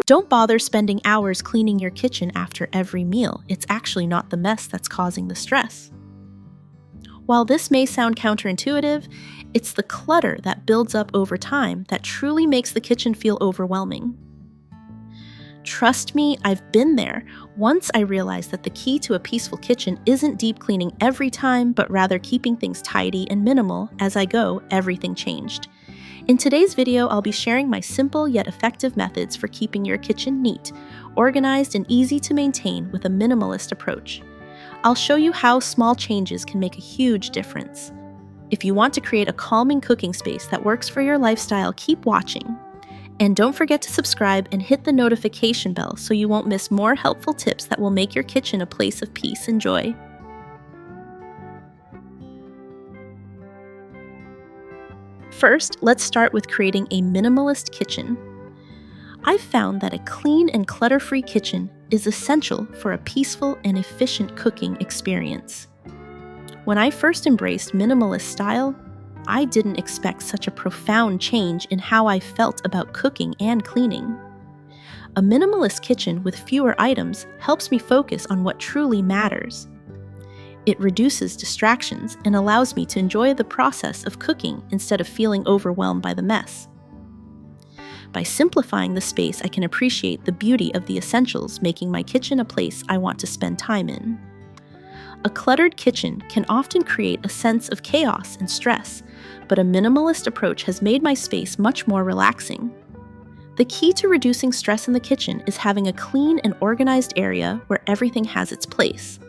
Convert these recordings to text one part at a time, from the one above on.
Don't bother spending hours cleaning your kitchen after every meal. It's actually not the mess that's causing the stress. While this may sound counterintuitive, it's the clutter that builds up over time that truly makes the kitchen feel overwhelming. Trust me, I've been there. Once I realized that the key to a peaceful kitchen isn't deep cleaning every time, but rather keeping things tidy and minimal. As I go, everything changed. In today's video, I'll be sharing my simple yet effective methods for keeping your kitchen neat, organized, and easy to maintain with a minimalist approach. I'll show you how small changes can make a huge difference. If you want to create a calming cooking space that works for your lifestyle, keep watching. And don't forget to subscribe and hit the notification bell so you won't miss more helpful tips that will make your kitchen a place of peace and joy. First, let's start with creating a minimalist kitchen. I've found that a clean and clutter-free kitchen is essential for a peaceful and efficient cooking experience. When I first embraced minimalist style, I didn't expect such a profound change in how I felt about cooking and cleaning. A minimalist kitchen with fewer items helps me focus on what truly matters. It reduces distractions and allows me to enjoy the process of cooking instead of feeling overwhelmed by the mess. By simplifying the space, I can appreciate the beauty of the essentials, making my kitchen a place I want to spend time in. A cluttered kitchen can often create a sense of chaos and stress, but a minimalist approach has made my space much more relaxing. The key to reducing stress in the kitchen is having a clean and organized area where everything has its place.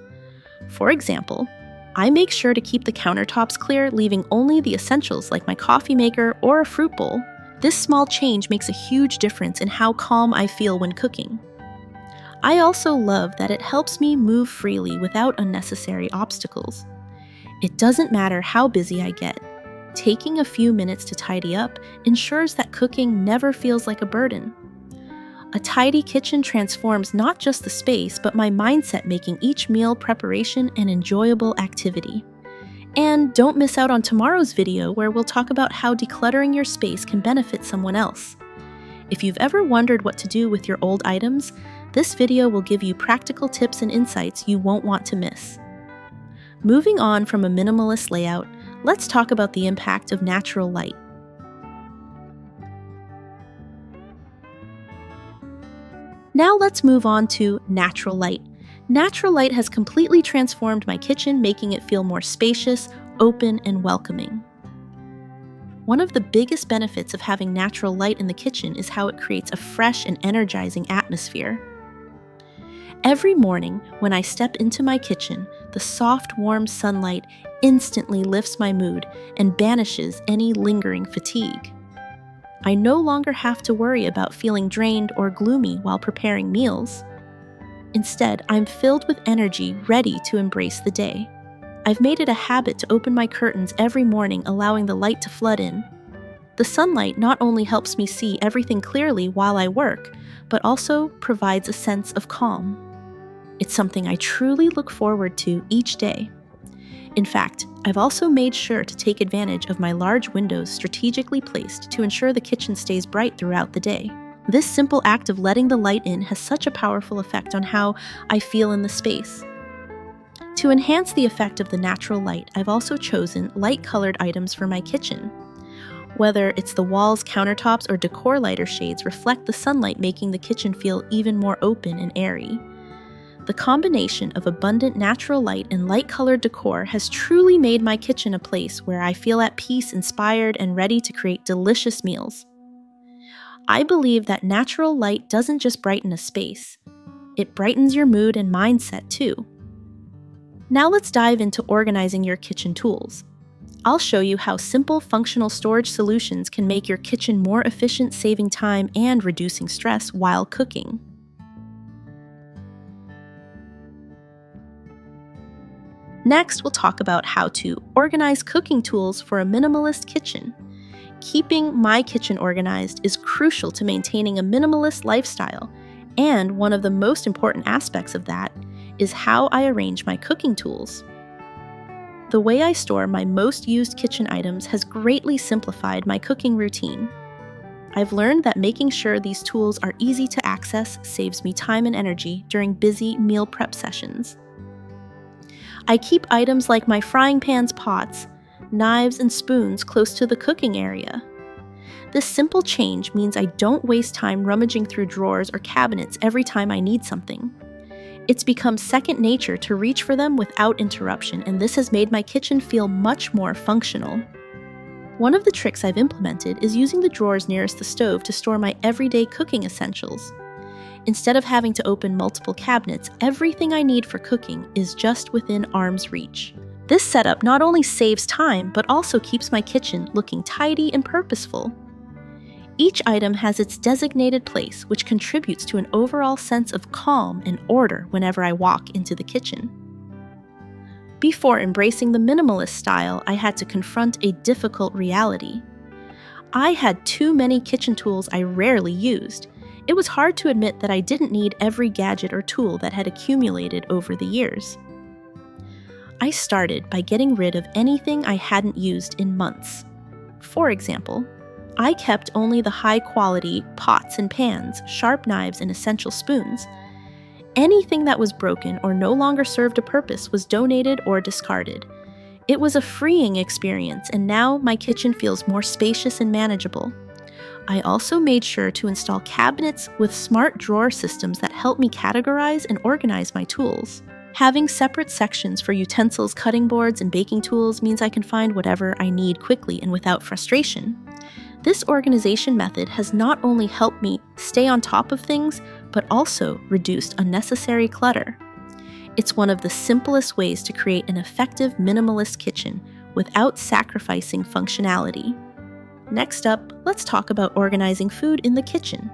For example, I make sure to keep the countertops clear, leaving only the essentials like my coffee maker or a fruit bowl. This small change makes a huge difference in how calm I feel when cooking. I also love that it helps me move freely without unnecessary obstacles. It doesn't matter how busy I get. Taking a few minutes to tidy up ensures that cooking never feels like a burden. A tidy kitchen transforms not just the space, but my mindset, making each meal preparation an enjoyable activity. And don't miss out on tomorrow's video where we'll talk about how decluttering your space can benefit someone else. If you've ever wondered what to do with your old items, this video will give you practical tips and insights you won't want to miss. Moving on from a minimalist layout, let's talk about the impact of natural light. Now let's move on to natural light. Natural light has completely transformed my kitchen, making it feel more spacious, open, and welcoming. One of the biggest benefits of having natural light in the kitchen is how it creates a fresh and energizing atmosphere. Every morning, when I step into my kitchen, the soft, warm sunlight instantly lifts my mood and banishes any lingering fatigue. I no longer have to worry about feeling drained or gloomy while preparing meals. Instead, I'm filled with energy, ready to embrace the day. I've made it a habit to open my curtains every morning, allowing the light to flood in. The sunlight not only helps me see everything clearly while I work, but also provides a sense of calm. It's something I truly look forward to each day. In fact, I've also made sure to take advantage of my large windows strategically placed to ensure the kitchen stays bright throughout the day. This simple act of letting the light in has such a powerful effect on how I feel in the space. To enhance the effect of the natural light, I've also chosen light-colored items for my kitchen. Whether it's the walls, countertops, or decor, lighter shades reflect the sunlight, making the kitchen feel even more open and airy. The combination of abundant natural light and light-colored decor has truly made my kitchen a place where I feel at peace, inspired, and ready to create delicious meals. I believe that natural light doesn't just brighten a space, it brightens your mood and mindset too. Now let's dive into organizing your kitchen tools. I'll show you how simple, functional storage solutions can make your kitchen more efficient, saving time and reducing stress while cooking. Next, we'll talk about how to organize cooking tools for a minimalist kitchen. Keeping my kitchen organized is crucial to maintaining a minimalist lifestyle, and one of the most important aspects of that is how I arrange my cooking tools. The way I store my most used kitchen items has greatly simplified my cooking routine. I've learned that making sure these tools are easy to access saves me time and energy during busy meal prep sessions. I keep items like my frying pan's pots, knives, and spoons close to the cooking area. This simple change means I don't waste time rummaging through drawers or cabinets every time I need something. It's become second nature to reach for them without interruption, and this has made my kitchen feel much more functional. One of the tricks I've implemented is using the drawers nearest the stove to store my everyday cooking essentials. Instead of having to open multiple cabinets, everything I need for cooking is just within arm's reach. This setup not only saves time, but also keeps my kitchen looking tidy and purposeful. Each item has its designated place, which contributes to an overall sense of calm and order whenever I walk into the kitchen. Before embracing the minimalist style, I had to confront a difficult reality. I had too many kitchen tools I rarely used. It was hard to admit that I didn't need every gadget or tool that had accumulated over the years. I started by getting rid of anything I hadn't used in months. For example, I kept only the high-quality pots and pans, sharp knives, and essential spoons. Anything that was broken or no longer served a purpose was donated or discarded. It was a freeing experience, and now my kitchen feels more spacious and manageable. I also made sure to install cabinets with smart drawer systems that help me categorize and organize my tools. Having separate sections for utensils, cutting boards, and baking tools means I can find whatever I need quickly and without frustration. This organization method has not only helped me stay on top of things, but also reduced unnecessary clutter. It's one of the simplest ways to create an effective minimalist kitchen without sacrificing functionality. Next up, let's talk about organizing food in the kitchen.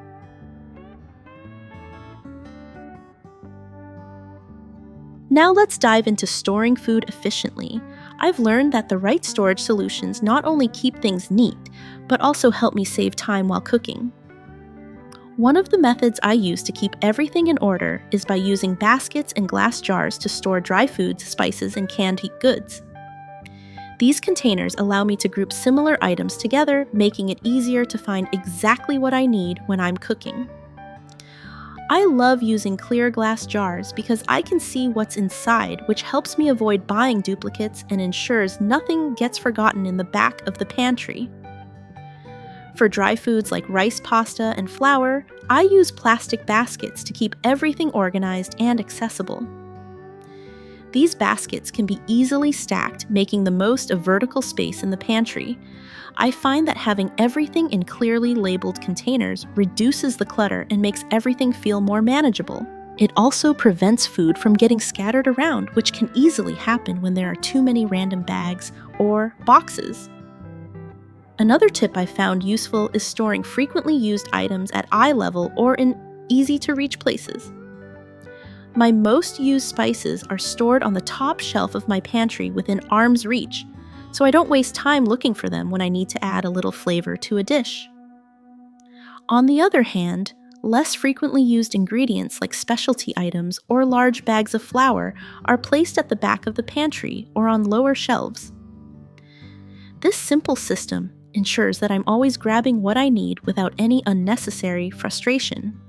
Now let's dive into storing food efficiently. I've learned that the right storage solutions not only keep things neat, but also help me save time while cooking. One of the methods I use to keep everything in order is by using baskets and glass jars to store dry foods, spices, and canned goods. These containers allow me to group similar items together, making it easier to find exactly what I need when I'm cooking. I love using clear glass jars because I can see what's inside, which helps me avoid buying duplicates and ensures nothing gets forgotten in the back of the pantry. For dry foods like rice, pasta, and flour, I use plastic baskets to keep everything organized and accessible. These baskets can be easily stacked, making the most of vertical space in the pantry. I find that having everything in clearly labeled containers reduces the clutter and makes everything feel more manageable. It also prevents food from getting scattered around, which can easily happen when there are too many random bags or boxes. Another tip I found useful is storing frequently used items at eye level or in easy-to-reach places. My most used spices are stored on the top shelf of my pantry within arm's reach, so I don't waste time looking for them when I need to add a little flavor to a dish. On the other hand, less frequently used ingredients like specialty items or large bags of flour are placed at the back of the pantry or on lower shelves. This simple system ensures that I'm always grabbing what I need without any unnecessary frustration.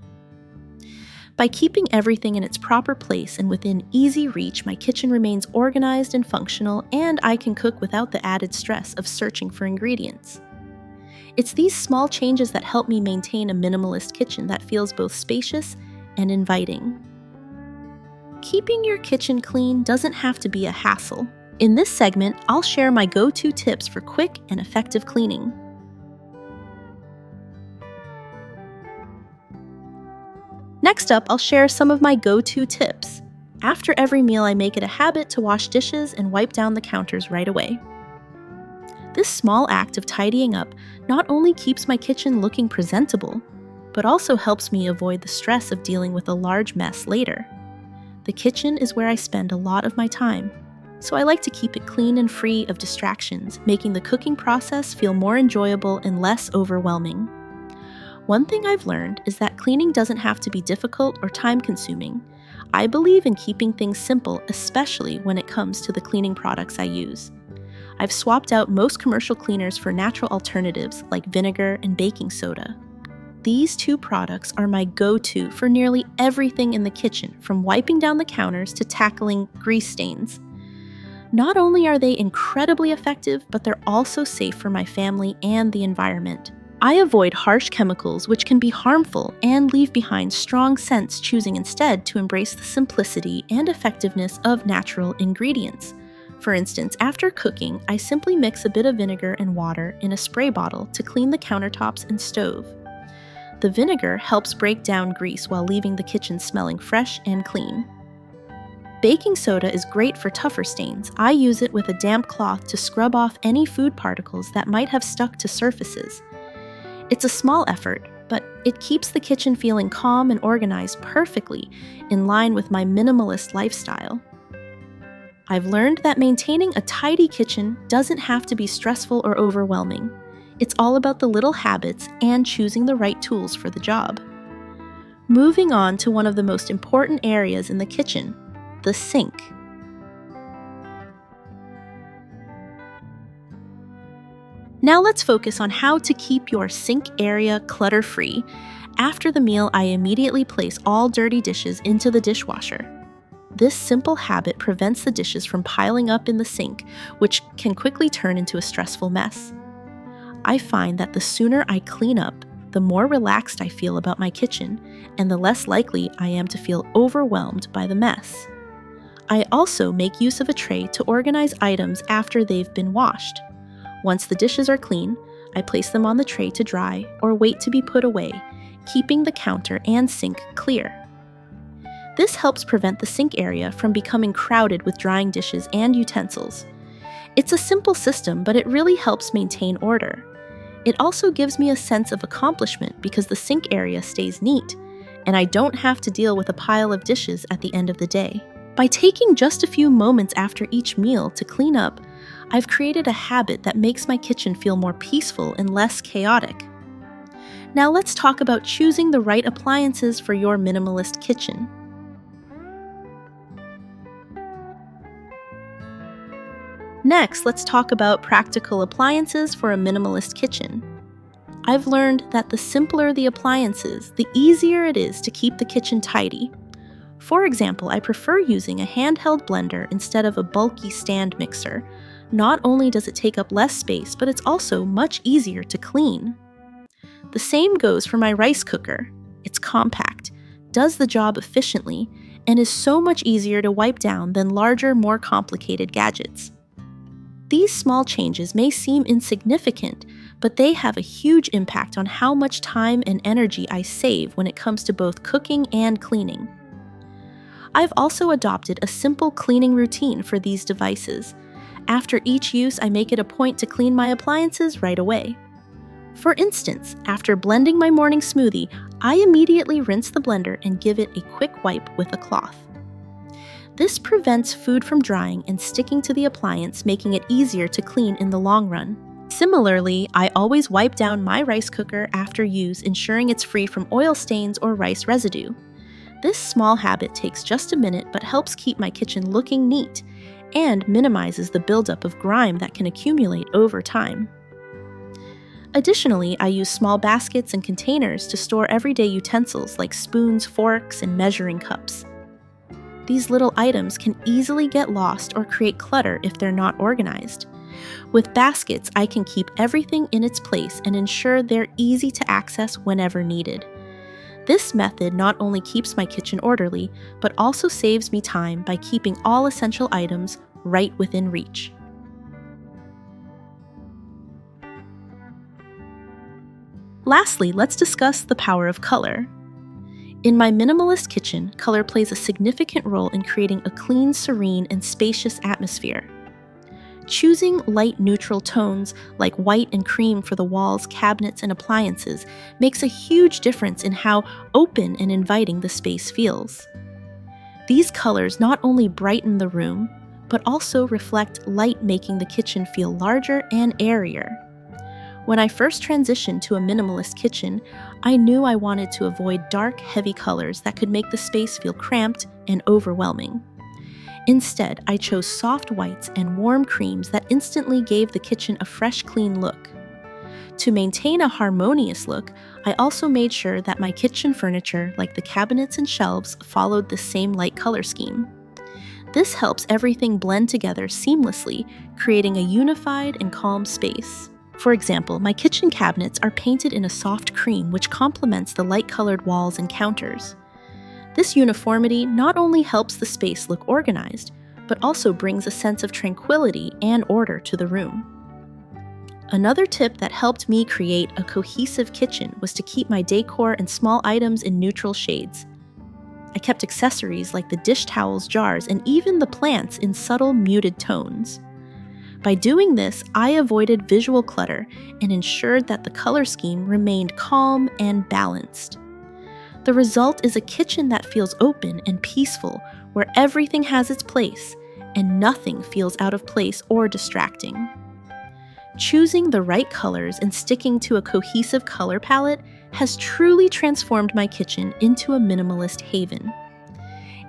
By keeping everything in its proper place and within easy reach, my kitchen remains organized and functional, and I can cook without the added stress of searching for ingredients. It's these small changes that help me maintain a minimalist kitchen that feels both spacious and inviting. Keeping your kitchen clean doesn't have to be a hassle. In this segment, I'll share my go-to tips for quick and effective cleaning. Next up, I'll share some of my go-to tips. After every meal, I make it a habit to wash dishes and wipe down the counters right away. This small act of tidying up not only keeps my kitchen looking presentable, but also helps me avoid the stress of dealing with a large mess later. The kitchen is where I spend a lot of my time, so I like to keep it clean and free of distractions, making the cooking process feel more enjoyable and less overwhelming. One thing I've learned is that cleaning doesn't have to be difficult or time-consuming. I believe in keeping things simple, especially when it comes to the cleaning products I use. I've swapped out most commercial cleaners for natural alternatives like vinegar and baking soda. These two products are my go-to for nearly everything in the kitchen, from wiping down the counters to tackling grease stains. Not only are they incredibly effective, but they're also safe for my family and the environment. I avoid harsh chemicals which can be harmful and leave behind strong scents, choosing instead to embrace the simplicity and effectiveness of natural ingredients. For instance, after cooking, I simply mix a bit of vinegar and water in a spray bottle to clean the countertops and stove. The vinegar helps break down grease while leaving the kitchen smelling fresh and clean. Baking soda is great for tougher stains. I use it with a damp cloth to scrub off any food particles that might have stuck to surfaces. It's a small effort, but it keeps the kitchen feeling calm and organized perfectly, in line with my minimalist lifestyle. I've learned that maintaining a tidy kitchen doesn't have to be stressful or overwhelming. It's all about the little habits and choosing the right tools for the job. Moving on to one of the most important areas in the kitchen, the sink. Now let's focus on how to keep your sink area clutter-free. After the meal, I immediately place all dirty dishes into the dishwasher. This simple habit prevents the dishes from piling up in the sink, which can quickly turn into a stressful mess. I find that the sooner I clean up, the more relaxed I feel about my kitchen, and the less likely I am to feel overwhelmed by the mess. I also make use of a tray to organize items after they've been washed. Once the dishes are clean, I place them on the tray to dry or wait to be put away, keeping the counter and sink clear. This helps prevent the sink area from becoming crowded with drying dishes and utensils. It's a simple system, but it really helps maintain order. It also gives me a sense of accomplishment because the sink area stays neat, and I don't have to deal with a pile of dishes at the end of the day. By taking just a few moments after each meal to clean up, I've created a habit that makes my kitchen feel more peaceful and less chaotic. Now let's talk about choosing the right appliances for your minimalist kitchen. Next, let's talk about practical appliances for a minimalist kitchen. I've learned that the simpler the appliances, the easier it is to keep the kitchen tidy. For example, I prefer using a handheld blender instead of a bulky stand mixer. Not only does it take up less space, but it's also much easier to clean. The same goes for my rice cooker. It's compact, does the job efficiently, and is so much easier to wipe down than larger, more complicated gadgets. These small changes may seem insignificant, but they have a huge impact on how much time and energy I save when it comes to both cooking and cleaning. I've also adopted a simple cleaning routine for these devices. After each use, I make it a point to clean my appliances right away. For instance, after blending my morning smoothie, I immediately rinse the blender and give it a quick wipe with a cloth. This prevents food from drying and sticking to the appliance, making it easier to clean in the long run. Similarly, I always wipe down my rice cooker after use, ensuring it's free from oil stains or rice residue. This small habit takes just a minute but helps keep my kitchen looking neat and minimizes the buildup of grime that can accumulate over time. Additionally, I use small baskets and containers to store everyday utensils like spoons, forks, and measuring cups. These little items can easily get lost or create clutter if they're not organized. With baskets, I can keep everything in its place and ensure they're easy to access whenever needed. This method not only keeps my kitchen orderly, but also saves me time by keeping all essential items right within reach. Lastly, let's discuss the power of color. In my minimalist kitchen, color plays a significant role in creating a clean, serene, and spacious atmosphere. Choosing light neutral tones like white and cream for the walls, cabinets, and appliances makes a huge difference in how open and inviting the space feels. These colors not only brighten the room, but also reflect light, making the kitchen feel larger and airier. When I first transitioned to a minimalist kitchen, I knew I wanted to avoid dark, heavy colors that could make the space feel cramped and overwhelming. Instead, I chose soft whites and warm creams that instantly gave the kitchen a fresh, clean look. To maintain a harmonious look, I also made sure that my kitchen furniture, like the cabinets and shelves, followed the same light color scheme. This helps everything blend together seamlessly, creating a unified and calm space. For example, my kitchen cabinets are painted in a soft cream which complements the light-colored walls and counters. This uniformity not only helps the space look organized, but also brings a sense of tranquility and order to the room. Another tip that helped me create a cohesive kitchen was to keep my decor and small items in neutral shades. I kept accessories like the dish towels, jars, and even the plants in subtle muted tones. By doing this, I avoided visual clutter and ensured that the color scheme remained calm and balanced. The result is a kitchen that feels open and peaceful, where everything has its place and nothing feels out of place or distracting. Choosing the right colors and sticking to a cohesive color palette has truly transformed my kitchen into a minimalist haven.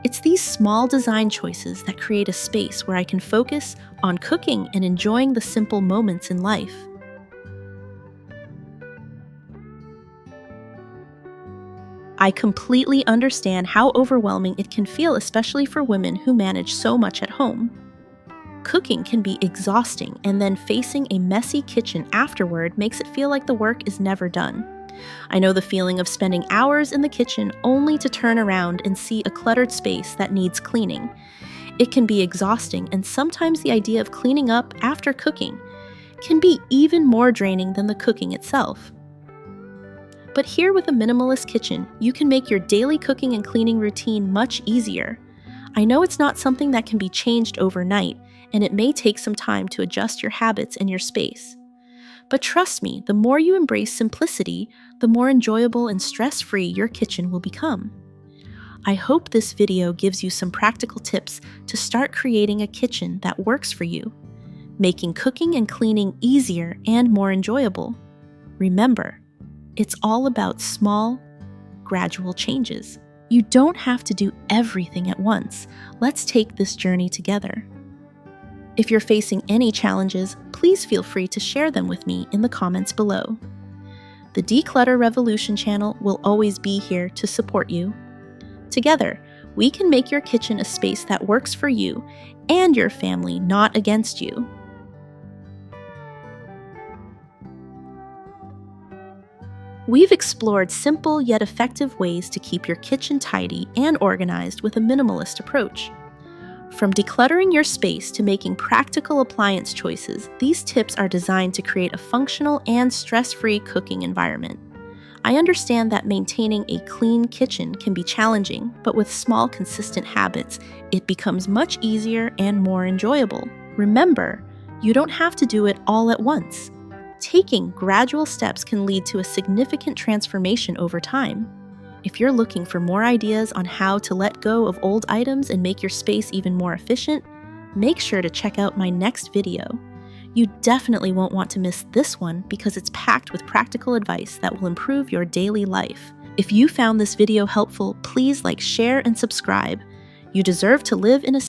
It's these small design choices that create a space where I can focus on cooking and enjoying the simple moments in life. I completely understand how overwhelming it can feel, especially for women who manage so much at home. Cooking can be exhausting, and then facing a messy kitchen afterward makes it feel like the work is never done. I know the feeling of spending hours in the kitchen only to turn around and see a cluttered space that needs cleaning. It can be exhausting, and sometimes the idea of cleaning up after cooking can be even more draining than the cooking itself. But here with a minimalist kitchen, you can make your daily cooking and cleaning routine much easier. I know it's not something that can be changed overnight, and it may take some time to adjust your habits and your space. But trust me, the more you embrace simplicity, the more enjoyable and stress-free your kitchen will become. I hope this video gives you some practical tips to start creating a kitchen that works for you, making cooking and cleaning easier and more enjoyable. Remember, it's all about small, gradual changes. You don't have to do everything at once. Let's take this journey together. If you're facing any challenges, please feel free to share them with me in the comments below. The Declutter Revolution channel will always be here to support you. Together, we can make your kitchen a space that works for you and your family, not against you. We've explored simple yet effective ways to keep your kitchen tidy and organized with a minimalist approach. From decluttering your space to making practical appliance choices, these tips are designed to create a functional and stress-free cooking environment. I understand that maintaining a clean kitchen can be challenging, but with small, consistent habits, it becomes much easier and more enjoyable. Remember, you don't have to do it all at once. Taking gradual steps can lead to a significant transformation over time. If you're looking for more ideas on how to let go of old items and make your space even more efficient, make sure to check out my next video. You definitely won't want to miss this one because it's packed with practical advice that will improve your daily life. If you found this video helpful, please like, share, and subscribe. You deserve to live in a